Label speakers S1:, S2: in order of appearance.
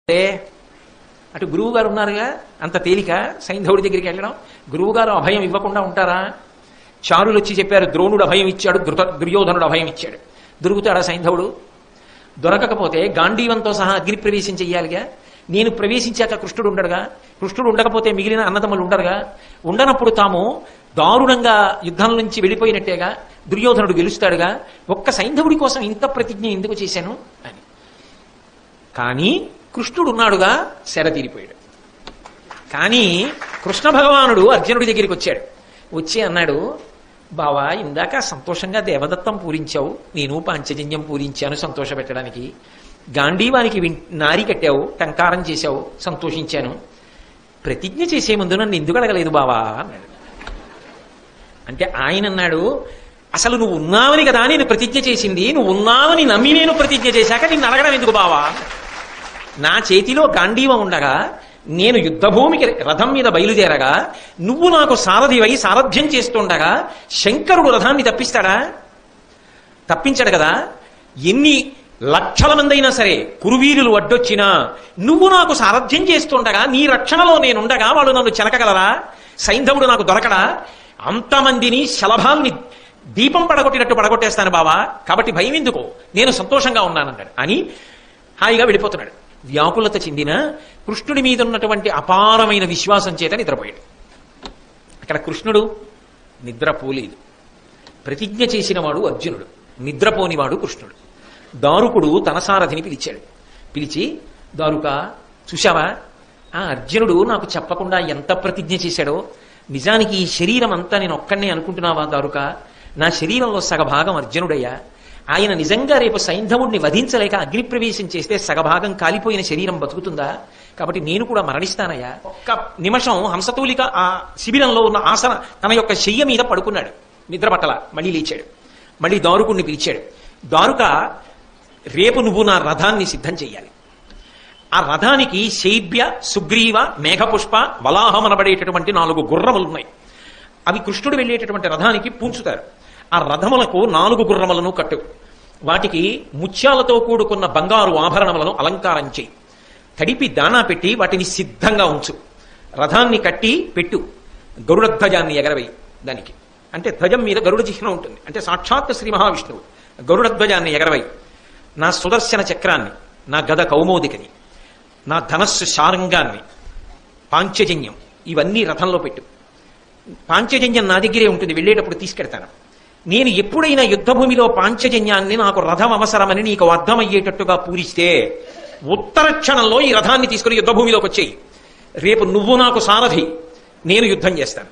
S1: అటు గురువు గారు ఉన్నారుగా, అంత తేలిక సైంధవుడి దగ్గరికి వెళ్ళడం? గురువు గారు అభయం ఇవ్వకుండా ఉంటారా? చారులు వచ్చి చెప్పారు, ద్రోణుడు అభయం ఇచ్చాడు, దుర్యోధనుడు అభయం ఇచ్చాడు. దొరుకుతాడా సైంధవుడు? దొరకకపోతే గాంధీవంతో సహా అగ్ని ప్రవేశం చెయ్యాలిగా. నేను ప్రవేశించాక కృష్ణుడు ఉండడుగా. కృష్ణుడు ఉండకపోతే మిగిలిన అన్నదమ్ములు ఉండరుగా. ఉండనప్పుడు తాము దారుణంగా యుద్ధం నుంచి వెళ్ళిపోయినట్టేగా. దుర్యోధనుడు గెలుస్తాడుగా. ఒక్క సైంధవుడి కోసం ఇంత ప్రతిజ్ఞ ఎందుకు చేశాను అని. కానీ కృష్ణుడు ఉన్నాడుగా, శర తీరిపోయాడు. కానీ కృష్ణ భగవానుడు అర్జునుడి దగ్గరికి వచ్చాడు. వచ్చి అన్నాడు, బావా, ఇందాక సంతోషంగా దేవదత్తం పూరించావు, నేను పాంచజన్యం పూరించాను సంతోష పెట్టడానికి. గాంధీవానికి నారి కట్టావు, టంకారం చేశావు, సంతోషించాను. ప్రతిజ్ఞ చేసే ముందు నన్ను ఎందుకు అడగలేదు బావా అన్నాడు. అంటే ఆయన అన్నాడు, అసలు నువ్వు ఉన్నావని కదా నేను ప్రతిజ్ఞ చేసింది, నువ్వు ఉన్నావని నమ్మి నేను ప్రతిజ్ఞ చేశాక నిన్ను అడగడం ఎందుకు బావా? నా చేతిలో గాంధీవం ఉండగా, నేను యుద్ధభూమికి రథం మీద బయలుదేరగా, నువ్వు నాకు సారథివై సారథ్యం చేస్తుండగా శంకరుడు రథాన్ని తప్పిస్తాడా? తప్పించడు కదా. ఎన్ని లక్షల మంది అయినా సరే కురువీరులు అడ్డొచ్చినా నువ్వు నాకు సారథ్యం చేస్తుండగా, నీ రక్షణలో నేనుండగా వాళ్ళు నన్ను చెనకగలరా? సైంధవుడు నాకు దొరకడా? అంతమందిని శలభాల్ని దీపం పడగొట్టినట్టు పడగొట్టేస్తాను బావా, కాబట్టి భయం ఎందుకు, నేను సంతోషంగా ఉన్నానన్నాడు. అని హాయిగా వెళ్ళిపోతున్నాడు. వ్యాకులత చెందిన కృష్ణుడి మీద ఉన్నటువంటి అపారమైన విశ్వాసం చేత నిద్రపోయాడు. అక్కడ కృష్ణుడు నిద్రపోలేదు. ప్రతిజ్ఞ చేసినవాడు అర్జునుడు, నిద్రపోనివాడు కృష్ణుడు. దారుకుడు తన సారథిని పిలిచాడు. పిలిచి, దారుక చూశావా, ఆ అర్జునుడు నాకు చెప్పకుండా ఎంత ప్రతిజ్ఞ చేశాడో. నిజానికి ఈ శరీరం అంతా నేను ఒక్కడనే అనుకుంటున్నావా దారుక? నా శరీరంలో సగభాగం అర్జునుడయ్యా. ఆయన నిజంగా రేపు సైంధవుడిని వధించలేక అగ్నిప్రవేశం చేస్తే సగభాగం కాలిపోయిన శరీరం బతుకుతుందా? కాబట్టి నేను కూడా మరణిస్తానయ్యా. ఒక్క నిమిషం హంసతూలిక ఆ శిబిరంలో ఉన్న ఆసన తన యొక్క శయ్య మీద పడుకున్నాడు. నిద్ర పట్టల. మళ్ళీ లేచాడు. మళ్ళీ దారుకుడిని పిలిచాడు. దారుక, రేపు నువ్వు నా రథాన్ని సిద్ధం చెయ్యాలి. ఆ రథానికి శైబ్య, సుగ్రీవ, మేఘపుష్ప, వలాహం అనబడేటటువంటి 4 గుర్రములు ఉన్నాయి. అవి కృష్ణుడు వెళ్ళేటటువంటి రథానికి పూంచుతారు. ఆ రథములకు 4 గుర్రములను కట్టు. వాటికి ముత్యాలతో కూడుకున్న బంగారు ఆభరణములను అలంకారం చేయి. తడిపి దానా పెట్టి వాటిని సిద్ధంగా ఉంచు. రథాన్ని కట్టి పెట్టు. గరుడ ధ్వజాన్ని ఎగరవేయి దానికి. అంటే ధ్వజం మీద గరుడ చిహ్నం ఉంటుంది. అంటే సాక్షాత్ శ్రీ మహావిష్ణువు. గరుడ ధ్వజాన్ని ఎగరవేయి. నా సుదర్శన చక్రాన్ని, నా గద కౌమోదికని, నా ధనస్సు శారంగాన్ని, పాంచజన్యం ఇవన్నీ రథంలో పెట్టు. పాంచజన్యం నా దగ్గరే ఉంటుంది, వెళ్ళేటప్పుడు తీసుకెడతాను. నేను ఎప్పుడైనా యుద్ధభూమిలో పాంచజన్యాన్ని నాకు రథం అవసరమని నీకు అర్థమయ్యేటట్టుగా పూరిస్తే ఉత్తర క్షణంలో ఈ రథాన్ని తీసుకుని యుద్ధభూమిలోకి వచ్చేయి. రేపు నువ్వు నాకు సారథి, నేను యుద్ధం చేస్తాను.